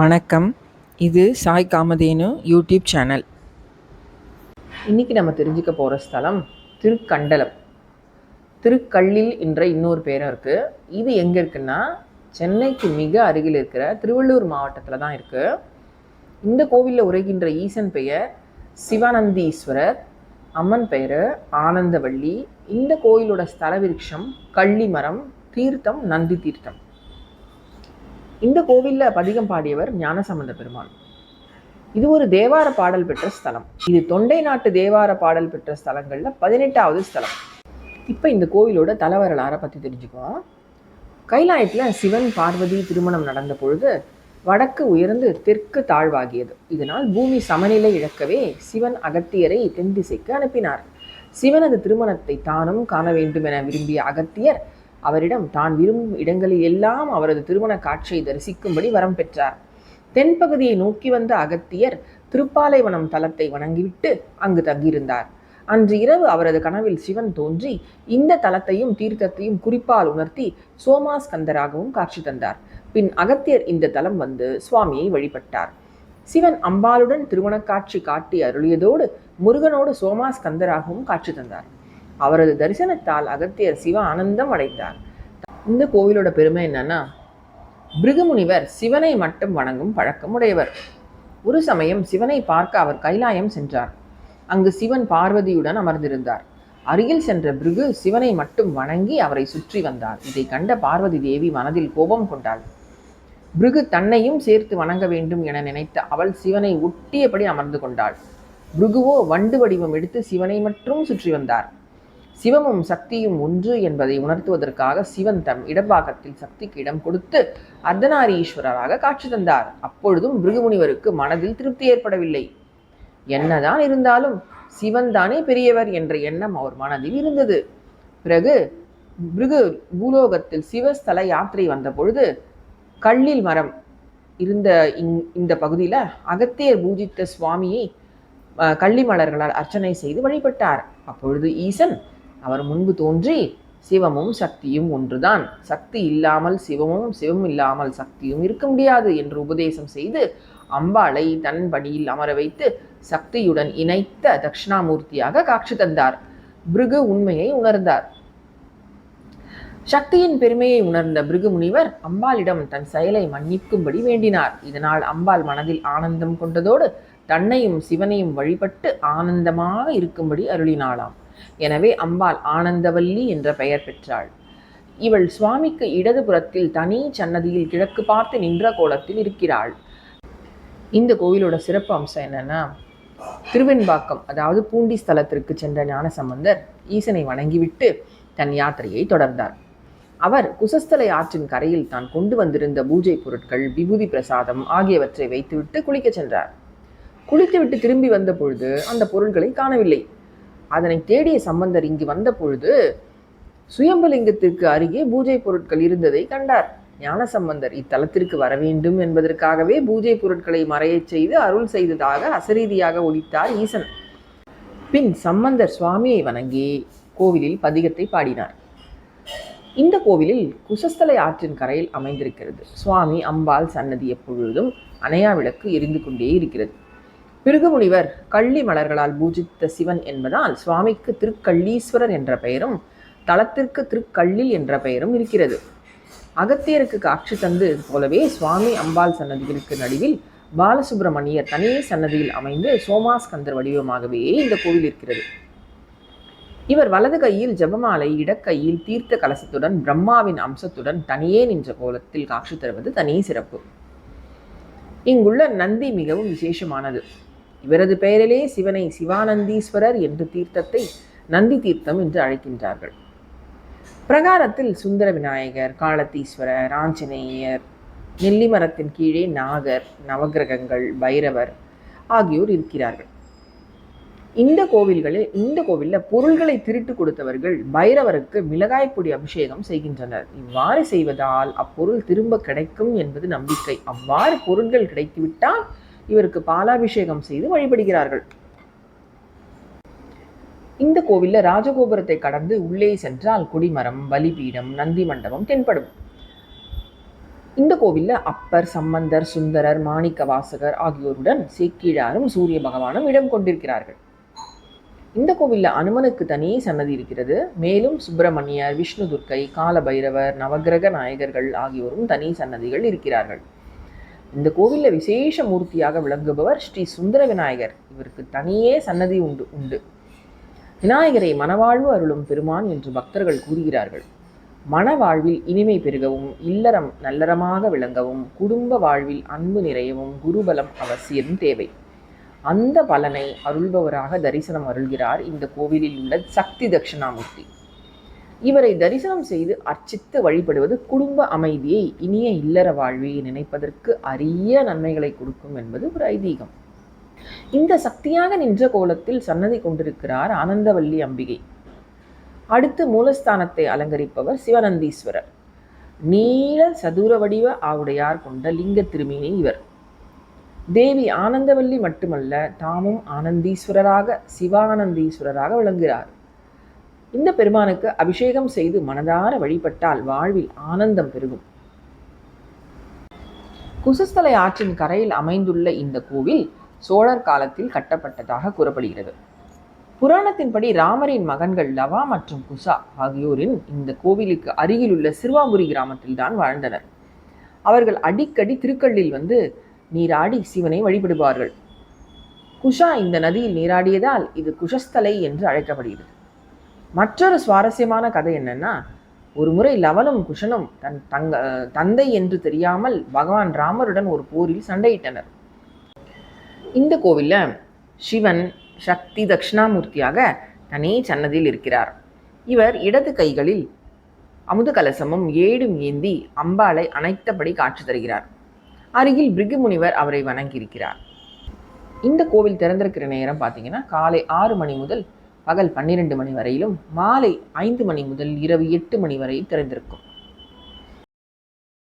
வணக்கம். இது Sai Kamadhenu YouTube channel. இன்னைக்கு நம்ம தெரிஞ்சுக்க போகிற ஸ்தலம் திருக்கண்டலம். திருக்கள்ளில் என்ற இன்னொரு பேரும் இருக்குது. இது எங்கே இருக்குன்னா சென்னைக்கு மிக அருகில் இருக்கிற திருவள்ளூர் மாவட்டத்தில் தான் இருக்குது. இந்த கோவிலில் உரைகின்ற ஈசன் பெயர் சிவானந்தீஸ்வரர், அம்மன் பெயர் ஆனந்தவள்ளி. இந்த கோயிலோட ஸ்தல விருட்சம் கள்ளி மரம், தீர்த்தம் நந்தி தீர்த்தம். இந்த கோவிலில் பதிகம் பாடியவர் ஞானசம்பந்த பெருமாள். இது ஒரு தேவார பாடல் பெற்ற ஸ்தலம். இது தொண்டை நாட்டு தேவார பாடல் பெற்ற ஸ்தலங்களில் 18வது ஸ்தலம். இப்போ இந்த கோவிலோட தலவரலாறை பற்றி தெரிஞ்சுக்குவோம். கைலாயத்தில் சிவன் பார்வதி திருமணம் நடந்த பொழுது வடக்கு உயர்ந்து தெற்கு தாழ்வாகியது. இதனால் பூமி சமநிலை இழக்கவே சிவன் அகத்தியரை தென் திசைக்கு அனுப்பினார். சிவனது திருமணத்தை தானும் காண வேண்டும் என விரும்பிய அகத்தியர் அவரிடம் தான் விரும்பும் இடங்களில் எல்லாம் அவரது திருமண காட்சியை தரிசிக்கும்படி வரம் பெற்றார். தென்பகுதியை நோக்கி வந்த அகத்தியர் திருப்பாலைவனம் தலத்தை வணங்கிவிட்டு அங்கு தங்கியிருந்தார். அன்று இரவு அவரது கனவில் சிவன் தோன்றி இந்த தலத்தையும் தீர்த்தத்தையும் குறிப்பால் உணர்த்தி சோமாஸ்கந்தராகவும் காட்சி தந்தார். பின் அகத்தியர் இந்த தலம் வந்து சுவாமியை வழிபட்டார். சிவன் அம்பாளுடன் திருமண காட்சி காட்டி அருளியதோடு முருகனோடு சோமாஸ்கந்தராகவும் காட்சி தந்தார். அவரது தரிசனத்தால் அகத்தியர் சிவ ஆனந்தம் அடைந்தார். இந்த கோவிலோட பெருமை என்னன்னா, பிருகுமுனிவர் சிவனை மட்டும் வணங்கும் பழக்கம் உடையவர். ஒரு சமயம் சிவனை பார்க்க அவர் கைலாயம் சென்றார். அங்கு சிவன் பார்வதியுடன் அமர்ந்திருந்தார். அருகில் சென்ற பிருகு சிவனை மட்டும் வணங்கி அவரை சுற்றி வந்தார். இதை கண்ட பார்வதி தேவி மனதில் கோபம் கொண்டாள். பிருகு தன்னையும் சேர்த்து வணங்க வேண்டும் என நினைத்த அவள் சிவனை ஒட்டியபடி அமர்ந்து கொண்டாள். பிருகுவோ வண்டு வடிவம் எடுத்து சிவனை மட்டும் சுற்றி வந்தார். சிவமும் சக்தியும் ஒன்று என்பதை உணர்த்துவதற்காக சிவன் தம் இடப்பாகத்தில் சக்திக்கு இடம் கொடுத்து அர்த்தநாரீஸ்வரராக காட்சி தந்தார். அப்பொழுதும் பிருகுமுனிவருக்கு மனதில் திருப்தி ஏற்படவில்லை. என்னதான் இருந்தாலும் சிவன் தானே பெரியவர் என்ற எண்ணம் அவர் மனதில் இருந்தது. பிறகு பிருகு பூலோகத்தில் சிவஸ்தல யாத்திரை வந்த பொழுது கள்ளில் மரம் இருந்த இந்த பகுதியில் அகத்தியர் பூஜித்த சுவாமியை கள்ளி மலர்களால் அர்ச்சனை செய்து வழிபட்டார். அப்பொழுது ஈசன் அவர் முன்பு தோன்றி சிவமும் சக்தியும் ஒன்றுதான், சக்தி இல்லாமல் சிவமும் சிவம் இல்லாமல் சக்தியும் இருக்க முடியாது என்று உபதேசம் செய்து அம்பாளை தன் பணியில் அமர வைத்து சக்தியுடன் இணைத்த தட்சிணாமூர்த்தியாக காட்சி தந்தார். பிருகு உண்மையை உணர்ந்தார். சக்தியின் பெருமையை உணர்ந்த பிருகு முனிவர் அம்பாளிடம் தன் செயலை மன்னிக்கும்படி வேண்டினார். இதனால் அம்பாள் மனதில் ஆனந்தம் கொண்டதோடு தன்னையும் சிவனையும் வழிபட்டு ஆனந்தமாக இருக்கும்படி அருளினாளாம். எனவே அம்பாள் ஆனந்தவல்லி என்ற பெயர் பெற்றாள். இவள் சுவாமிக்கு இடது புறத்தில் தனி சன்னதியில் கிழக்கு பார்த்து நின்ற கோலத்தில் இருக்கிறாள். இந்த கோவிலோட சிறப்பு அம்சம் என்னன்னா, திருவெண்பாக்கம் அதாவது பூண்டி ஸ்தலத்திற்கு சென்ற ஞானசம்பந்தர் ஈசனை வணங்கிவிட்டு தன் யாத்திரையை தொடர்ந்தார். அவர் குசஸ்தலை ஆற்றின் கரையில் தான் கொண்டு வந்திருந்த பூஜை பொருட்கள், விபூதி பிரசாதம் ஆகியவற்றை வைத்துவிட்டு குளிக்க சென்றார். குளித்துவிட்டு திரும்பி வந்த பொழுது அந்த பொருட்களை காணவில்லை. அதனை தேடிய சம்பந்தர் இங்கு வந்த பொழுது சுயம்பலிங்கத்திற்கு அருகே பூஜை பொருட்கள் இருந்ததை கண்டார். ஞானசம்பந்தர் இத்தலத்திற்கு வர வேண்டும் என்பதற்காகவே பூஜை பொருட்களை மறையச் செய்து அருள் செய்ததாக அசரீதியாக ஒலித்தார் ஈசன். பின் சம்பந்தர் சுவாமியை வணங்கி கோவிலில் பதிகத்தை பாடினார். இந்த கோவிலில் குசஸ்தலை ஆற்றின் கரையில் அமைந்திருக்கிறது. சுவாமி அம்பாள் சன்னதி எப்பொழுதும் அணையா விளக்கு எரிந்து கொண்டே இருக்கிறது. பிருகுமுனிவர் கள்ளி மலர்களால் பூஜித்த சிவன் என்பதால் சுவாமிக்கு திருக்கள்ளீஸ்வரர் என்ற பெயரும் தலத்திற்கு திருக்கள்ளில் என்ற பெயரும் இருக்கிறது. அகத்தியருக்கு காட்சி தந்து போலவே சுவாமி அம்பாள் சன்னதிகளுக்கு நடுவில் பாலசுப்பிரமணியர் தனி சன்னதியில் அமைந்து சோமாஸ்கந்தர் வடிவமாகவே இந்த கோவில் இருக்கிறது. இவர் வலது கையில் ஜபமாலை, இடக்கையில் தீர்த்த கலசத்துடன் பிரம்மாவின் அம்சத்துடன் தனியே நின்ற கோலத்தில் காட்சி தருவது தனி சிறப்பு. இங்குள்ள நந்தி மிகவும் விசேஷமானது. இவரது பெயரிலே சிவனை சிவானந்தீஸ்வரர் என்று தீர்த்தத்தை நந்தி தீர்த்தம் என்று அழைக்கின்றார்கள். பிரகாரத்தில் சுந்தர விநாயகர், காலத்தீஸ்வரர், ஆஞ்சநேயர், நெல்லி மரத்தின் கீழே நாகர், நவகிரகங்கள், பைரவர் ஆகியோர் இருக்கிறார்கள். இந்த கோவிலில் பொருள்களை திருட்டு கொடுத்தவர்கள் பைரவருக்கு மிளகாய்ப்பொடி அபிஷேகம் செய்கின்றனர். இவ்வாறு செய்வதால் அப்பொருள் திரும்ப கிடைக்கும் என்பது நம்பிக்கை. அவ்வாறு பொருள்கள் கிடைத்துவிட்டால் இவருக்கு பாலாபிஷேகம் செய்து வழிபடுகிறார்கள். இந்த கோவிலில் ராஜகோபுரத்தை கடந்து உள்ளே சென்றால் கொடிமரம், பலிபீடம், நந்தி மண்டபம் தென்படும். இந்த கோவிலில் அப்பர், சம்பந்தர், சுந்தரர், மாணிக்க வாசகர் ஆகியோருடன் சேக்கிழாரும் சூரிய பகவானும் இடம் கொண்டிருக்கிறார்கள். இந்த கோவிலில் அனுமனுக்கு தனி சன்னதி இருக்கிறது. மேலும் சுப்பிரமணியர், விஷ்ணு துர்க்கை, கால பைரவர், நவகிரக நாயகர்கள் ஆகியோரும் தனி சன்னதிகள் இருக்கிறார்கள். இந்த கோவிலில் விசேஷ மூர்த்தியாக விளங்குபவர் ஸ்ரீ சுந்தர விநாயகர். இவருக்கு தனியே சன்னதி உண்டு. விநாயகரை மனவாழ்வு அருளும் பெருமான் என்று பக்தர்கள் கூறுகிறார்கள். மனவாழ்வில் இனிமை பெருகவும், இல்லறம் நல்லறமாக விளங்கவும், குடும்ப வாழ்வில் அன்பு நிறையவும் குருபலம் அவசியம் தேவை. அந்த பலனை அருள்பவராக தரிசனம் அருள்கிறார் இந்த கோவிலில் உள்ள சக்தி தட்சிணாமூர்த்தி. இவரை தரிசனம் செய்து அர்ச்சித்து வழிபடுவது குடும்ப அமைதியை, இனிய இல்லற வாழ்வியை நினைப்பதற்கு அரிய நன்மைகளை கொடுக்கும் என்பது ஒரு ஐதீகம். இந்த சக்தியாக நின்ற கோலத்தில் சன்னதி கொண்டிருக்கிறார் ஆனந்தவல்லி அம்பிகை. அடுத்து மூலஸ்தானத்தை அலங்கரிப்பவர் சிவனந்தீஸ்வரர். நீள சதுர வடிவ ஆவுடையார் கொண்ட லிங்க திருமேனி இவர். தேவி ஆனந்தவல்லி மட்டுமல்ல, தாமும் ஆனந்தீஸ்வரராக, சிவானந்தீஸ்வரராக விளங்குகிறார். இந்த பெருமானுக்கு அபிஷேகம் செய்து மனதார வழிபட்டால் வாழ்வில் ஆனந்தம் பெருகும். குசஸ்தலை ஆற்றின் கரையில் அமைந்துள்ள இந்த கோவில் சோழர் காலத்தில் கட்டப்பட்டதாக கூறப்படுகிறது. புராணத்தின்படி ராமரின் மகன்கள் லவா மற்றும் குசா ஆகியோரின் இந்த கோவிலுக்கு அருகிலுள்ள சிறுவாம்புரி கிராமத்தில் தான் வாழ்ந்தனர். அவர்கள் அடிக்கடி திருக்கல்லில் வந்து நீராடி சிவனை வழிபடுவார்கள். குஷா இந்த நதியில் நீராடியதால் இது குஷஸ்தலை என்று அழைக்கப்படுகிறது. மற்றொரு சுவாரஸ்யமான கதை என்னன்னா, ஒரு முறை லவனும் குஷனும் தந்தை என்று தெரியாமல் பகவான் ராமருடன் ஒரு போரில் சண்டையிட்டனர். இந்த கோவிலில் சிவன் சக்தி தட்சிணாமூர்த்தியாக தனி சன்னதியில் இருக்கிறார். இவர் இடது கைகளில் அமுத கலசமும் ஏடும் ஏந்தி அம்பாளை அணைத்தபடி காட்சி தருகிறார். அருகில் பிருகு முனிவர் அவரை வணங்கியிருக்கிறார். இந்த கோவில் திறந்திருக்கிற நேரம் பார்த்தீங்கன்னா காலை 6 மணி முதல் பகல் 12 மணி வரையிலும், மாலை 5 மணி முதல் இரவு 8 மணி வரை திறந்திருக்கும்.